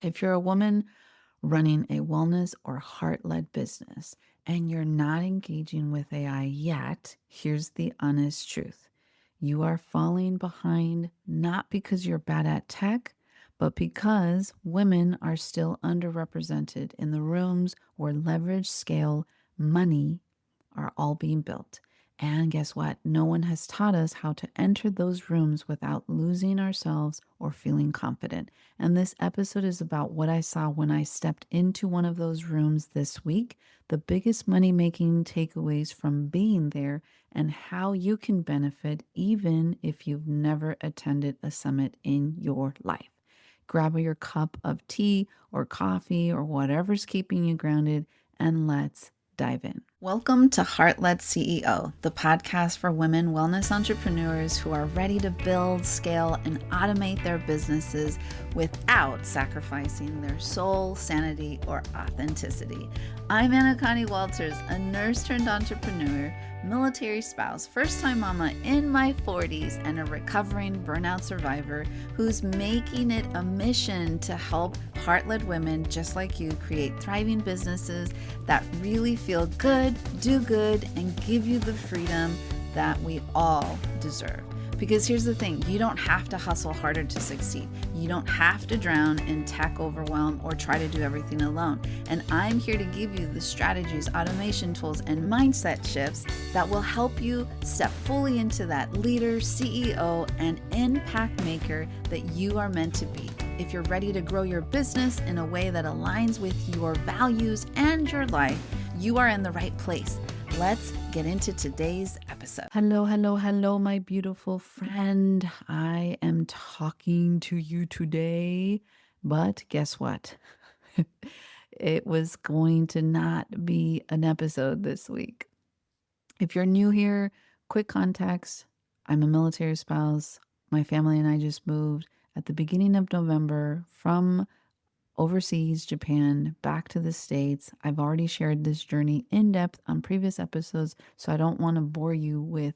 If you're a woman running a wellness or heart led business and you're not engaging with AI yet, here's the honest truth. You are falling behind not because you're bad at tech, but because women are still underrepresented in the rooms where leverage, scale, money are all being built. And guess what? No one has taught us how to enter those rooms without losing ourselves or feeling confident. And this episode is about what I saw when I stepped into one of those rooms this week, the biggest money making takeaways from being there, and how you can benefit even if you've never attended a summit in your life. Grab your cup of tea or coffee or whatever's keeping you grounded, and let's dive in. Welcome to Heart Led CEO, the podcast for women wellness entrepreneurs who are ready to build, scale, and automate their businesses without sacrificing their soul, sanity, or authenticity. I'm Anna Connie Walters, a nurse turned entrepreneur, military spouse, first time mama in my 40s, and a recovering burnout survivor who's making it a mission to help heart led women just like you create thriving businesses that really feel good, do good, and give you the freedom that we all deserve. Because here's the thing, you don't have to hustle harder to succeed. You don't have to drown in tech overwhelm or try to do everything alone. And I'm here to give you the strategies, automation tools, and mindset shifts that will help you step fully into that leader, CEO, and impact maker that you are meant to be. If you're ready to grow your business in a way that aligns with your values and your life, you are in the right place. Let's get into today's episode. Hello, my beautiful friend. I am talking to you today, but guess what? It was going to not be an episode this week. If you're new here, quick context. I'm a military spouse. My family and I just moved at the beginning of November from overseas, Japan, back to the States. I've already shared this journey in depth on previous episodes, so I don't want to bore you with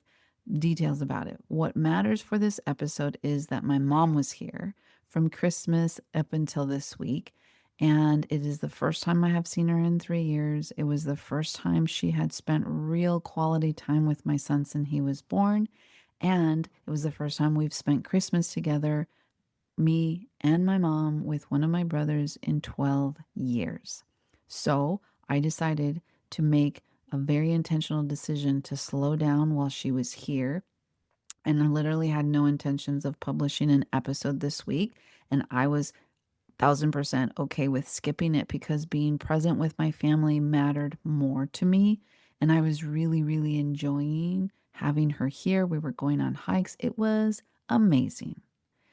details about it. What matters for this episode is that my mom was here from Christmas up until this week. And it is the first time I have seen her in 3 years. It was the first time she had spent real quality time with my son since he was born. And it was the first time we've spent Christmas together, me and my mom, with one of my brothers in 12 years. So I decided to make a very intentional decision to slow down while she was here. And I literally had no intentions of publishing an episode this week. And I was 1000% okay with skipping it because being present with my family mattered more to me. And I was really, really enjoying having her here. We were going on hikes. It was amazing.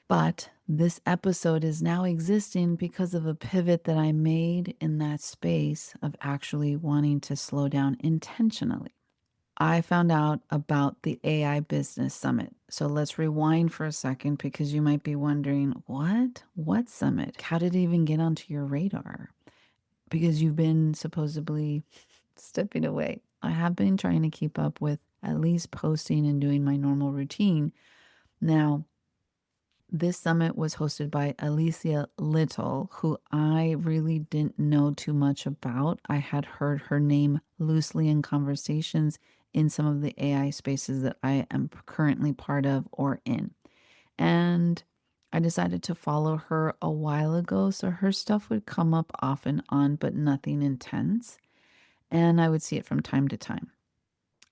But this episode is now existing because of a pivot that I made in that space of actually wanting to slow down intentionally. I found out about the AI Business Summit. So let's rewind for a second because you might be wondering, what? What summit? How did it even get onto your radar? Because you've been supposedly stepping away. I have been trying to keep up with at least posting and doing my normal routine. Now, this summit was hosted by Alicia Lyttle, who I really didn't know too much about. I had heard her name loosely in conversations in some of the AI spaces that I am currently part of or in. And I decided to follow her a while ago, so her stuff would come up off and on, but nothing intense. And I would see it from time to time,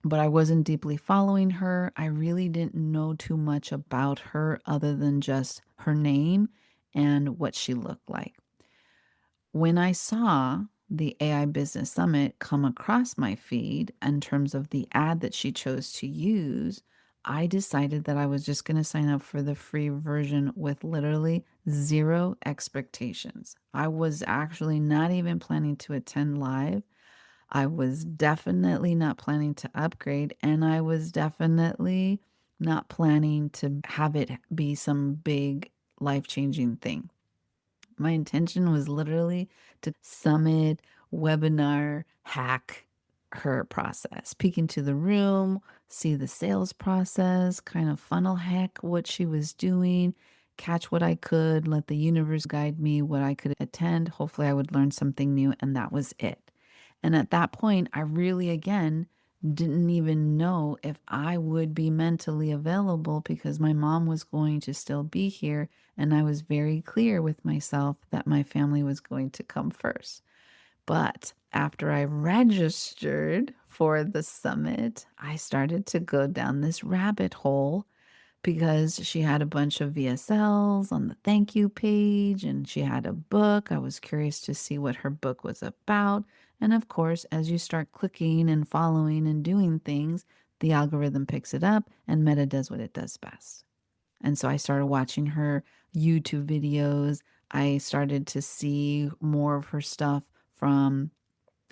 but I wasn't deeply following her. I really didn't know too much about her other than just her name and what she looked like. When I saw the AI Business Summit come across my feed in terms of the ad that she chose to use, I decided that I was just going to sign up for the free version with literally zero expectations. I was actually not even planning to attend live. I was definitely not planning to upgrade, and I was definitely not planning to have it be some big life-changing thing. My intention was literally to summit, webinar, hack her process, peek into the room, see the sales process, kind of funnel hack what she was doing, catch what I could, let the universe guide me what I could attend. Hopefully, I would learn something new, and that was it. And at that point, I really, again, didn't even know if I would be mentally available because my mom was going to still be here. And I was very clear with myself that my family was going to come first. But after I registered for the summit, I started to go down this rabbit hole because she had a bunch of VSLs on the thank you page and she had a book. I was curious to see what her book was about. And of course, as you start clicking and following and doing things, the algorithm picks it up and Meta does what it does best. And so I started watching her YouTube videos. I started to see more of her stuff from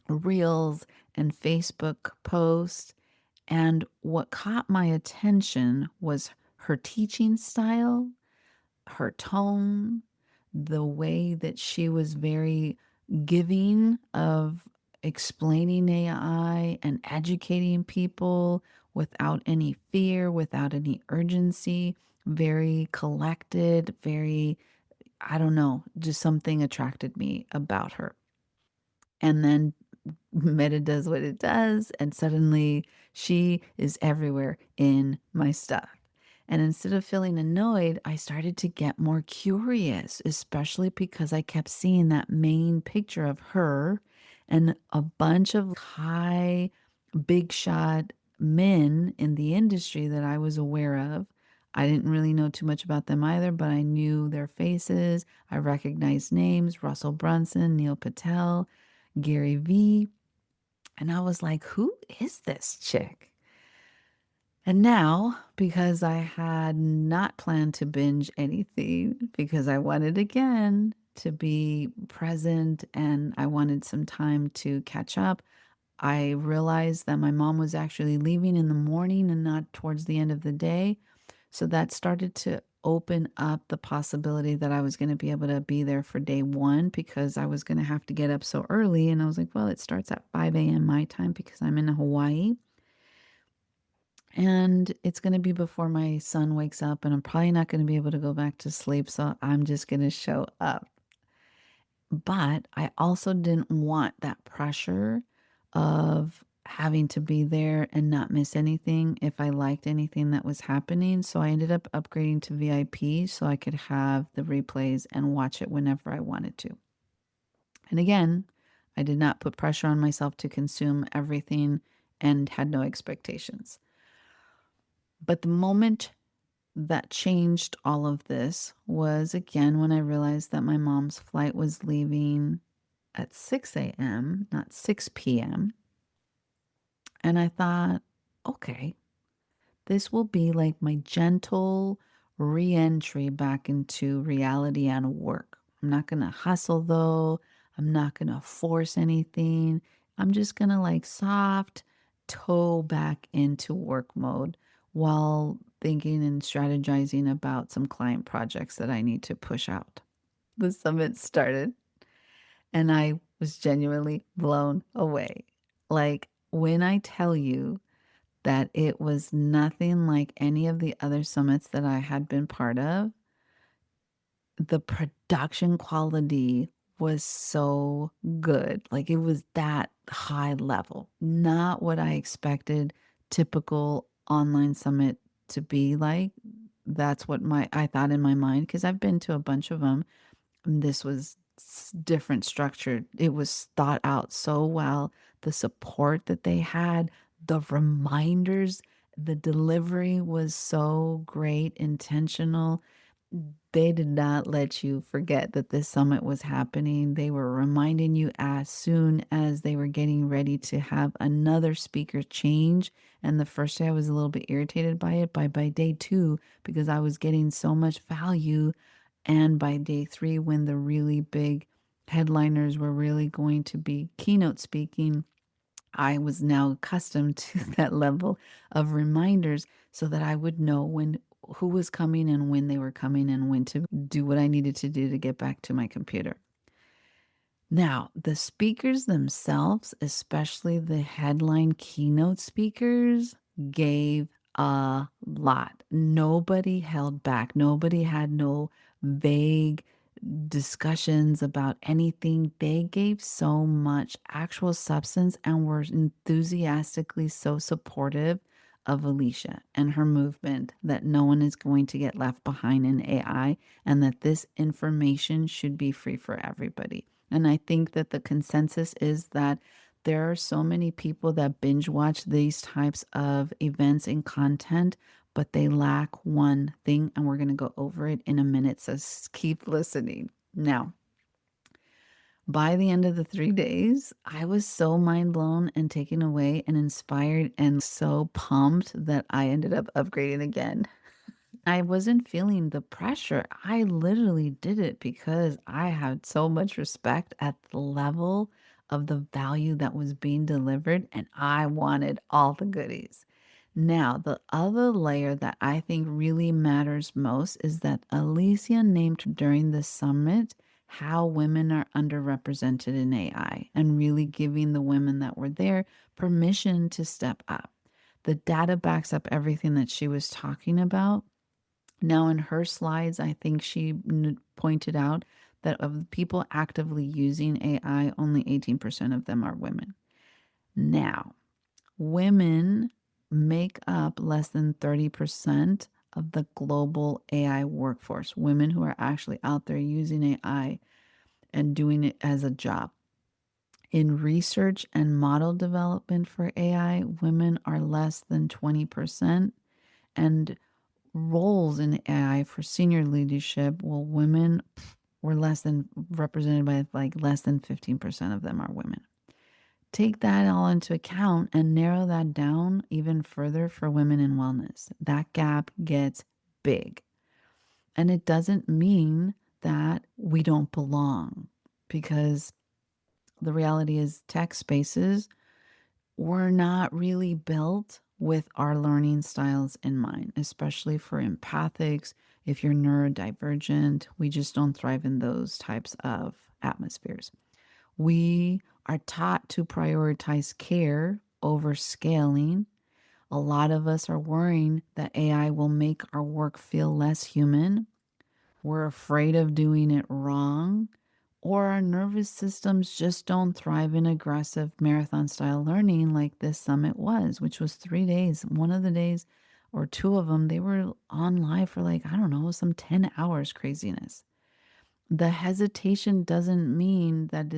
Reels and Facebook posts. And what caught my attention was her teaching style, her tone, the way that she was very giving of explaining AI and educating people without any fear, without any urgency, very collected, very, I don't know, just something attracted me about her. And then Meta does what it does, and suddenly she is everywhere in my stuff. And instead of feeling annoyed, I started to get more curious, especially because I kept seeing that main picture of her and a bunch of high, big shot men in the industry that I was aware of. I didn't really know too much about them either, but I knew their faces. I recognized names: Russell Brunson, Neil Patel, Gary Vee. And I was like, who is this chick? And now, because I had not planned to binge anything, because I wanted again to be present and I wanted some time to catch up, I realized that my mom was actually leaving in the morning and not towards the end of the day. So that started to open up the possibility that I was going to be able to be there for day one because I was going to have to get up so early. And I was like, well, it starts at 5 a.m. my time because I'm in Hawaii. And it's going to be before my son wakes up, and I'm probably not going to be able to go back to sleep. So I'm just going to show up. But I also didn't want that pressure of having to be there and not miss anything if I liked anything that was happening. So I ended up upgrading to VIP so I could have the replays and watch it whenever I wanted to. And again, I did not put pressure on myself to consume everything and had no expectations. But the moment that changed all of this was again when I realized that my mom's flight was leaving at 6 a.m., not 6 p.m. And I thought, okay, this will be like my gentle re entry back into reality and work. I'm not going to hustle though. I'm not going to force anything. I'm just going to like soft toe back into work mode while thinking and strategizing about some client projects that I need to push out. The summit started and I was genuinely blown away. Like when I tell you that it was nothing like any of the other summits that I had been part of, the production quality was so good. Like it was that high level, not what I expected typical online summit to be like. That's what my I thought in my mind because I've been to a bunch of them. This was different structured. It was thought out so well. The support that they had, the reminders, the delivery was so great, intentional. They did not let you forget that this summit was happening. They were reminding you as soon as they were getting ready to have another speaker change. And the first day I was a little bit irritated by it, by day two, because I was getting so much value. And by day three, when the really big headliners were really going to be keynote speaking, I was now accustomed to that level of reminders so that I would know when who was coming and when they were coming and when to do what I needed to do to get back to my computer. Now, the speakers themselves, especially the headline keynote speakers, gave a lot. Nobody held back. Nobody had no vague discussions about anything. They gave so much actual substance and were enthusiastically so supportive of Alicia and her movement that no one is going to get left behind in AI and that this information should be free for everybody. And I think that the consensus is that there are so many people that binge watch these types of events and content, but they lack one thing, and we're going to go over it in a minute. So keep listening. Now, by the end of the 3 days, I was so mind blown and taken away and inspired and so pumped that I ended up upgrading again. I wasn't feeling the pressure. I literally did it because I had so much respect at the level of the value that was being delivered, and I wanted all the goodies. Now, the other layer that I think really matters most is that Alicia named during the summit how women are underrepresented in AI and really giving the women that were there permission to step up. The data backs up everything that she was talking about. Now, in her slides, I think she pointed out that of the people actively using AI, only 18% of them are women. Now, women make up less than 30% of the global AI workforce, women who are actually out there using AI and doing it as a job. In research and model development for AI, women are less than 20%. And roles in AI for senior leadership, well, women were less than represented by like less than 15% of them are women. Take that all into account and narrow that down even further for women in wellness. That gap gets big. And it doesn't mean that we don't belong because the reality is tech spaces were not really built with our learning styles in mind, especially for empathics. If you're neurodivergent, we just don't thrive in those types of atmospheres. We are taught to prioritize care over scaling. A lot of us are worrying that AI will make our work feel less human. We're afraid of doing it wrong, or our nervous systems just don't thrive in aggressive marathon style learning like this summit was, which was 3 days. One of the days, or two of them, they were on live for like, I don't know, some 10 hours craziness. The hesitation doesn't mean that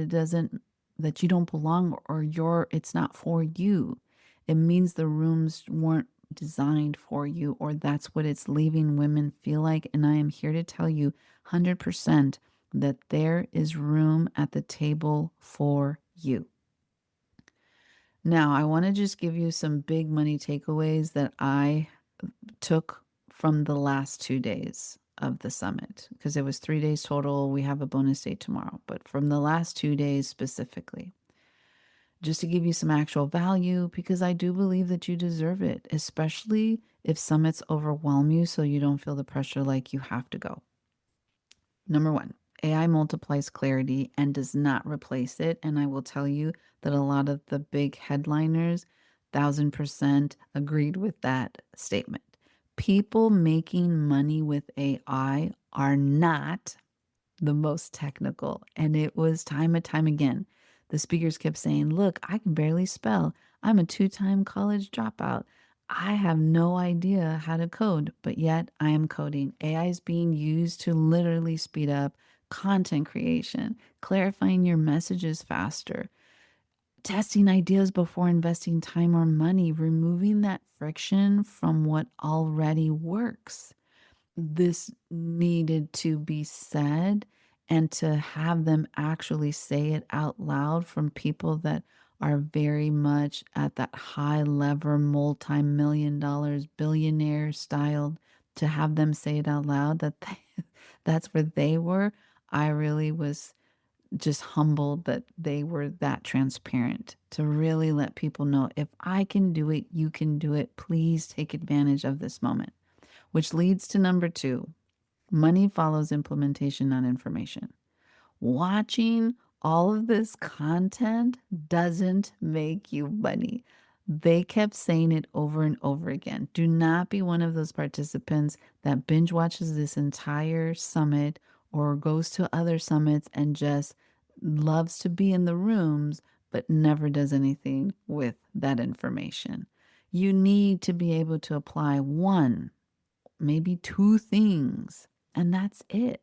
that you don't belong or it's not for you. It means the rooms weren't designed for you, or that's what it's leaving women feel like. And I am here to tell you 100% that there is room at the table for you. Now, I want to just give you some big money takeaways that I took from the last 2 days of the summit because it was 3 days total. We have a bonus day tomorrow, but from the last 2 days specifically, just to give you some actual value, because I do believe that you deserve it, especially if summits overwhelm you so you don't feel the pressure like you have to go. Number one, AI multiplies clarity and does not replace it. And I will tell you that a lot of the big headliners, 1000% agreed with that statement. People making money with AI are not the most technical. And it was time and time again. The speakers kept saying, look, I can barely spell. I'm a 2-time college dropout. I have no idea how to code, but yet I am coding. AI is being used to literally speed up content creation, clarifying your messages faster, testing ideas before investing time or money, removing that friction from what already works. This needed to be said, and to have them actually say it out loud from people that are very much at that high level, multi-million dollars, billionaire style, to have them say it out loud that that's where they were. I really was just humbled that they were that transparent to really let people know if I can do it, you can do it. Please take advantage of this moment. Which leads to number two, money follows implementation, not information. Watching all of this content doesn't make you money. They kept saying it over and over again. Do not be one of those participants that binge watches this entire summit or goes to other summits and just loves to be in the rooms, but never does anything with that information. You need to be able to apply one, maybe two things, and that's it.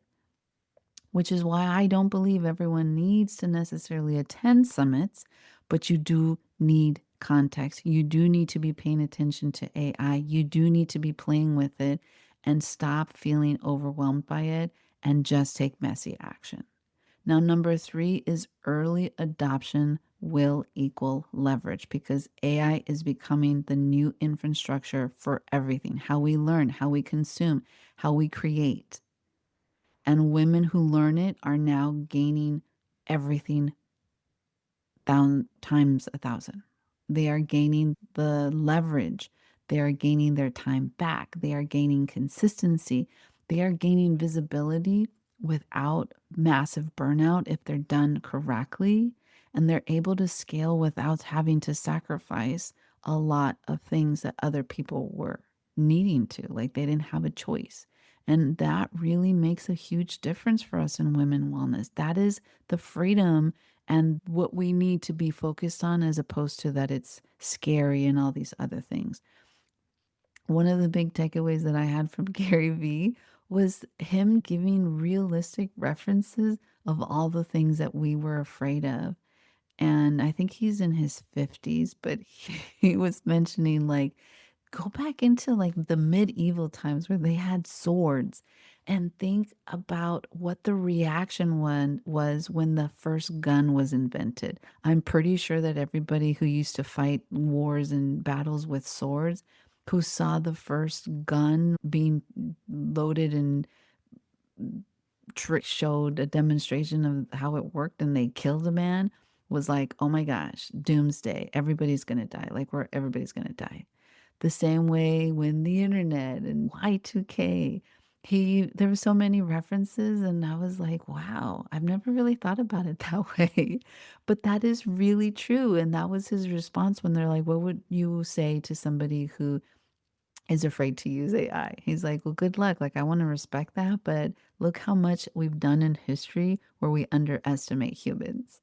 Which is why I don't believe everyone needs to necessarily attend summits, but you do need context. You do need to be paying attention to AI. You do need to be playing with it and stop feeling overwhelmed by it and just take messy action. Now, number three is early adoption will equal leverage because AI is becoming the new infrastructure for everything how we learn, how we consume, how we create. And women who learn it are now gaining everything down times 1,000. They are gaining the leverage. They are gaining their time back. They are gaining consistency. They are gaining visibility without massive burnout if they're done correctly. And they're able to scale without having to sacrifice a lot of things that other people were needing to. Like they didn't have a choice. And that really makes a huge difference for us in women wellness. That is the freedom and what we need to be focused on as opposed to that it's scary and all these other things. One of the big takeaways that I had from Gary Vee was him giving realistic references of all the things that we were afraid of. And I think he's in his 50s, but he was mentioning like go back into like the medieval times where they had swords and think about what the reaction one was when the first gun was invented. I'm pretty sure that everybody who used to fight wars and battles with swords, who saw the first gun being loaded and trick showed a demonstration of how it worked and they killed a man, was like, oh my gosh, doomsday. Everybody's going to die. Like, everybody's going to die. The same way when the internet and Y2K, there were so many references, and I was like, wow, I've never really thought about it that way. But that is really true. And that was his response when they're like, what would you say to somebody who is afraid to use AI? He's like, well, good luck. Like, I want to respect that, but look how much we've done in history where we underestimate humans.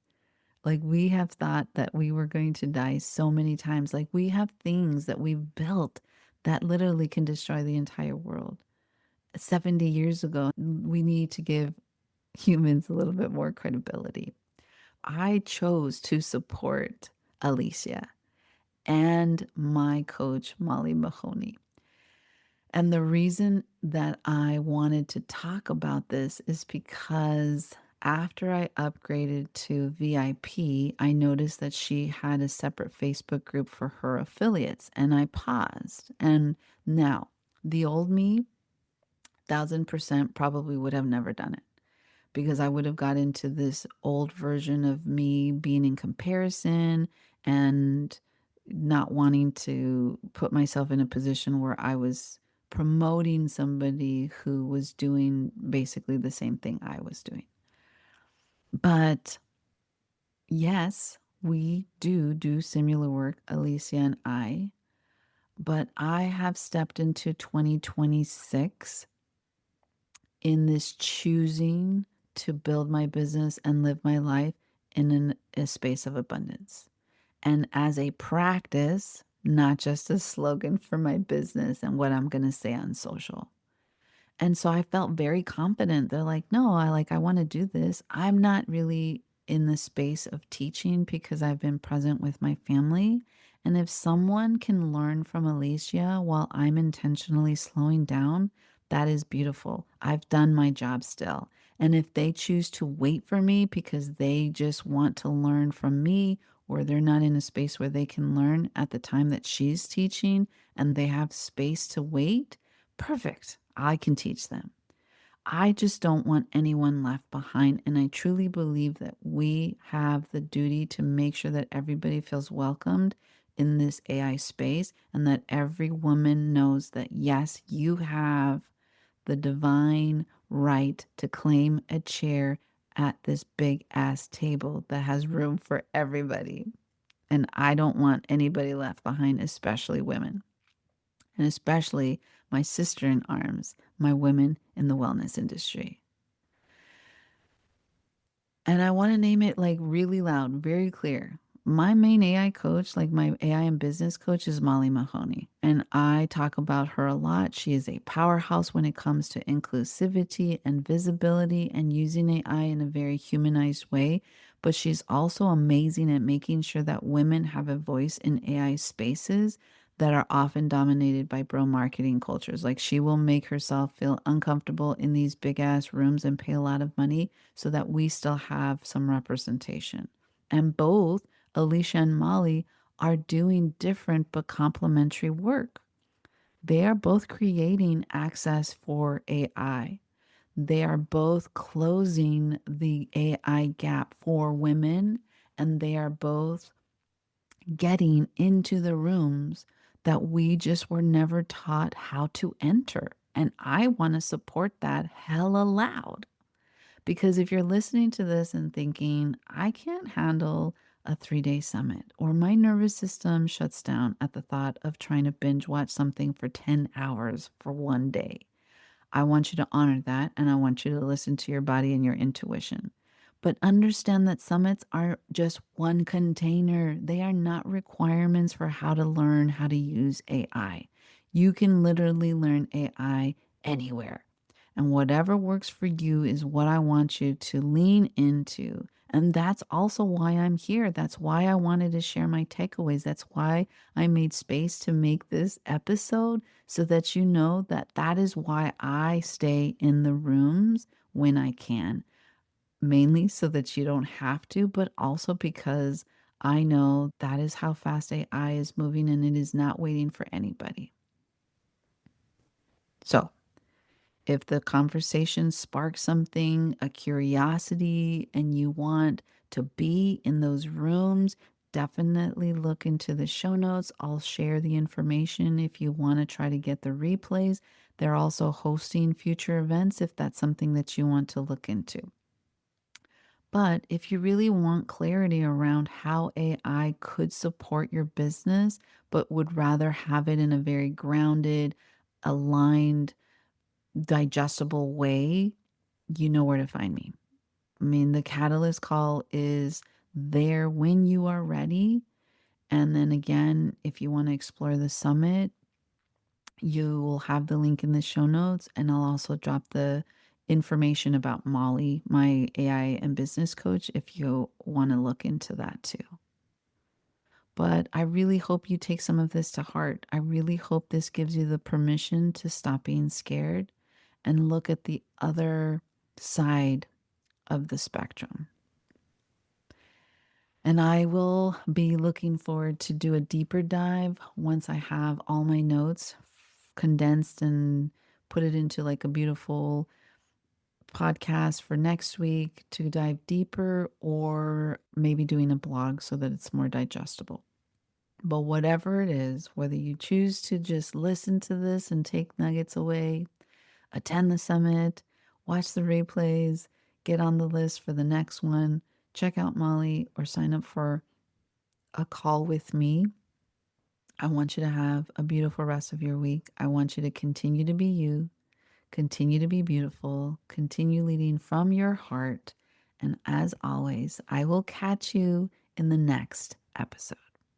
Like, we have thought that we were going to die so many times. Like, we have things that we've built that literally can destroy the entire world. 70 years ago, we need to give humans a little bit more credibility. I chose to support Alicia and my coach, Molly Mahoney. And the reason that I wanted to talk about this is because after I upgraded to VIP, I noticed that she had a separate Facebook group for her affiliates, and I paused. And now, the old me, 1,000% probably would have never done it because I would have got into this old version of me being in comparison and not wanting to put myself in a position where I was promoting somebody who was doing basically the same thing I was doing. But yes, we do similar work, Alicia and I, but I have stepped into 2026 in this choosing to build my business and live my life in a space of abundance. And as a practice, not just a slogan for my business and what I'm going to say on social. And so I felt very confident. They're like, no, I want to do this. I'm not really in the space of teaching because I've been present with my family. And if someone can learn from Alicia while I'm intentionally slowing down, that is beautiful. I've done my job still. And if they choose to wait for me because they just want to learn from me, or they're not in a space where they can learn at the time that she's teaching and they have space to wait, perfect. I can teach them. I just don't want anyone left behind. And I truly believe that we have the duty to make sure that everybody feels welcomed in this AI space and that every woman knows that, yes, you have the divine right to claim a chair at this big ass table that has room for everybody. And I don't want anybody left behind, especially women, and especially my sister in arms, my women in the wellness industry. And I want to name it like really loud, very clear. My main AI coach, like my AI and business coach, is Molly Mahoney. And I talk about her a lot. She is a powerhouse when it comes to inclusivity and visibility and using AI in a very humanized way. But she's also amazing at making sure that women have a voice in AI spaces that are often dominated by bro marketing cultures. Like she will make herself feel uncomfortable in these big ass rooms and pay a lot of money so that we still have some representation. And both Alicia and Molly are doing different but complementary work. They are both creating access for AI. They are both closing the AI gap for women, and they are both getting into the rooms that we just were never taught how to enter. And I want to support that hella loud. Because if you're listening to this and thinking, I can't handle a 3-day summit, or my nervous system shuts down at the thought of trying to binge watch something for 10 hours for one day, I want you to honor that, and I want you to listen to your body and your intuition. But understand that summits are just one container. They are not requirements for how to learn how to use AI. You can literally learn AI anywhere. And whatever works for you is what I want you to lean into. And that's also why I'm here. That's why I wanted to share my takeaways. That's why I made space to make this episode so that you know that that is why I stay in the rooms when I can. Mainly so that you don't have to, but also because I know that is how fast AI is moving and it is not waiting for anybody. So, if the conversation sparks something, a curiosity, and you want to be in those rooms, definitely look into the show notes. I'll share the information if you want to try to get the replays. They're also hosting future events if that's something that you want to look into. But if you really want clarity around how AI could support your business, but would rather have it in a very grounded, aligned, digestible way, you know where to find me. I mean, the Catalyst call is there when you are ready. And then again, if you want to explore the summit, you will have the link in the show notes. And I'll also drop the information about Molly, my AI and business coach, if you want to look into that too. But I really hope you take some of this to heart. I really hope this gives you the permission to stop being scared and look at the other side of the spectrum. And I will be looking forward to do a deeper dive once I have all my notes condensed and put it into like a beautiful podcast for next week to dive deeper, or maybe doing a blog so that it's more digestible. But whatever it is, whether you choose to just listen to this and take nuggets away, attend the summit, watch the replays, get on the list for the next one, check out Molly, or sign up for a call with me, I want you to have a beautiful rest of your week. I want you to continue to be you, continue to be beautiful, continue leading from your heart. And as always, I will catch you in the next episode.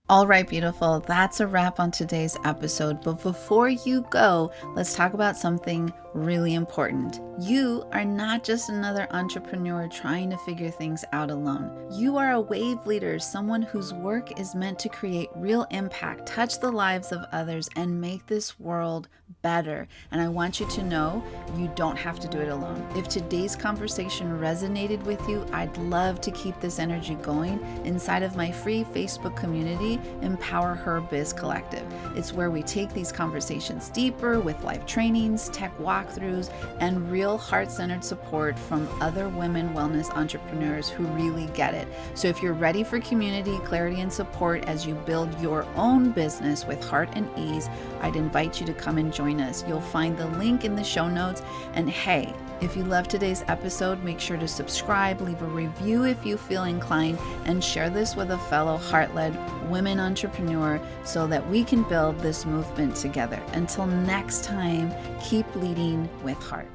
All right, beautiful. That's a wrap on today's episode. But before you go, let's talk about something really important. You are not just another entrepreneur trying to figure things out alone. You are a wave leader, someone whose work is meant to create real impact, touch the lives of others, and make this world better. And I want you to know you don't have to do it alone. If today's conversation resonated with you, I'd love to keep this energy going inside of my free Facebook community, Empower Her Biz Collective. It's where we take these conversations deeper with live trainings, tech walk walkthroughs, and real heart-centered support from other women wellness entrepreneurs who really get it. So if you're ready for community, clarity, and support as you build your own business with heart and ease, I'd invite you to come and join us. You'll find the link in the show notes. And hey, if you love today's episode, make sure to subscribe, leave a review if you feel inclined, and share this with a fellow heart-led women entrepreneur so that we can build this movement together. Until next time, keep leading with heart.